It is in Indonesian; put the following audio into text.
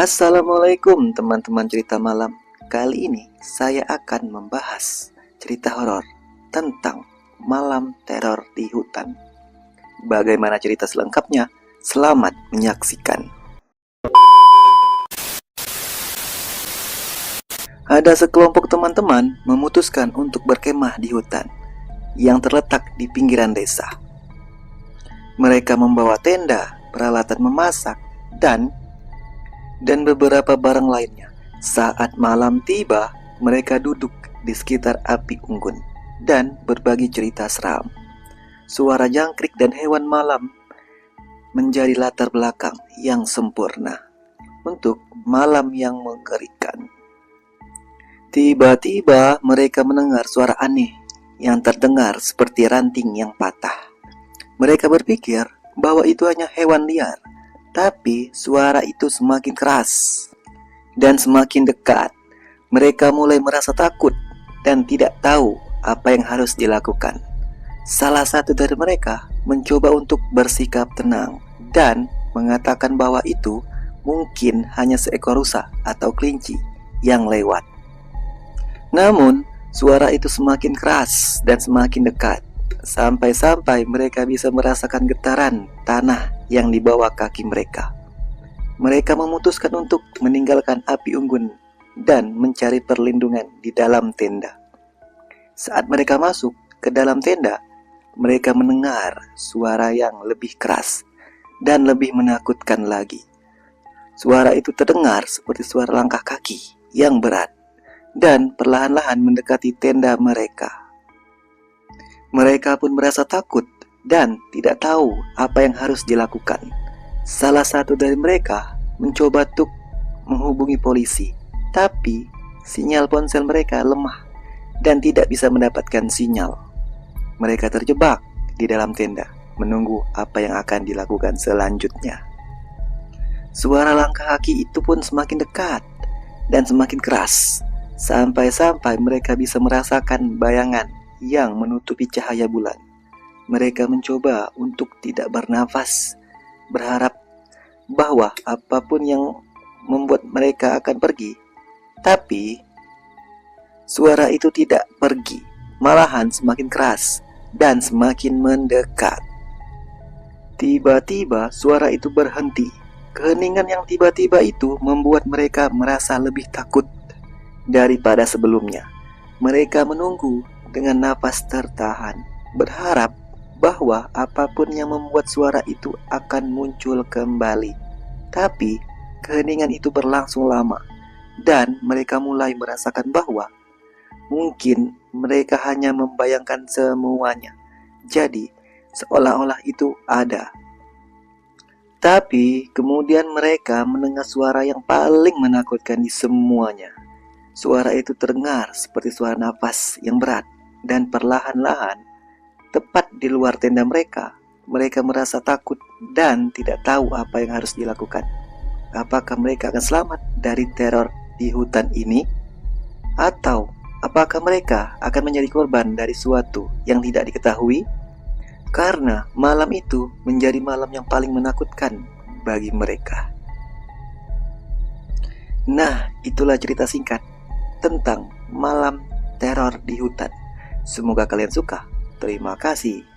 Assalamualaikum teman-teman cerita malam. Kali ini saya akan membahas cerita horor tentang malam teror di hutan. Bagaimana cerita selengkapnya? Selamat menyaksikan. Ada sekelompok teman-teman memutuskan untuk berkemah di hutan yang terletak di pinggiran desa. Mereka membawa tenda, peralatan memasak, dan beberapa barang lainnya. Saat malam tiba, mereka duduk di sekitar api unggun dan berbagi cerita seram. Suara jangkrik dan hewan malam menjadi latar belakang yang sempurna untuk malam yang mengerikan. Tiba-tiba mereka mendengar suara aneh yang terdengar seperti ranting yang patah. Mereka berpikir bahwa itu hanya hewan liar. Tapi suara itu semakin keras dan semakin dekat. Mereka mulai merasa takut dan tidak tahu apa yang harus dilakukan. Salah satu dari mereka mencoba untuk bersikap tenang dan mengatakan bahwa itu mungkin hanya seekor rusa atau kelinci yang lewat. Namun, suara itu semakin keras dan semakin dekat, sampai-sampai mereka bisa merasakan getaran tanah yang di bawah kaki mereka. Mereka memutuskan untuk meninggalkan api unggun dan mencari perlindungan di dalam tenda. Saat mereka masuk ke dalam tenda, mereka mendengar suara yang lebih keras dan lebih menakutkan lagi. Suara itu terdengar seperti suara langkah kaki yang berat dan perlahan-lahan mendekati tenda mereka. Mereka pun merasa takut dan tidak tahu apa yang harus dilakukan. Salah satu dari mereka mencoba untuk menghubungi polisi, tapi sinyal ponsel mereka lemah dan tidak bisa mendapatkan sinyal. Mereka terjebak di dalam tenda, menunggu apa yang akan dilakukan selanjutnya. Suara langkah kaki itu pun semakin dekat dan semakin keras, sampai-sampai mereka bisa merasakan bayangan yang menutupi cahaya bulan. Mereka mencoba untuk tidak bernafas, berharap bahwa apapun yang membuat mereka akan pergi. Tapi suara itu tidak pergi, malahan semakin keras dan semakin mendekat. Tiba-tiba suara itu berhenti. Keheningan yang tiba-tiba itu membuat mereka merasa lebih takut daripada sebelumnya. Mereka menunggu dengan napas tertahan, berharap bahwa apapun yang membuat suara itu akan muncul kembali. Tapi keheningan itu berlangsung lama dan mereka mulai merasakan bahwa mungkin mereka hanya membayangkan semuanya. Jadi seolah-olah itu ada. Tapi kemudian mereka mendengar suara yang paling menakutkan di semuanya. Suara itu terdengar seperti suara napas yang berat dan perlahan-lahan tepat di luar tenda mereka. Mereka merasa takut dan tidak tahu apa yang harus dilakukan. Apakah mereka akan selamat dari teror di hutan ini? Atau apakah mereka akan menjadi korban dari suatu yang tidak diketahui? Karena malam itu menjadi malam yang paling menakutkan bagi mereka. Nah, itulah cerita singkat tentang malam teror di hutan. Semoga kalian suka. Terima kasih.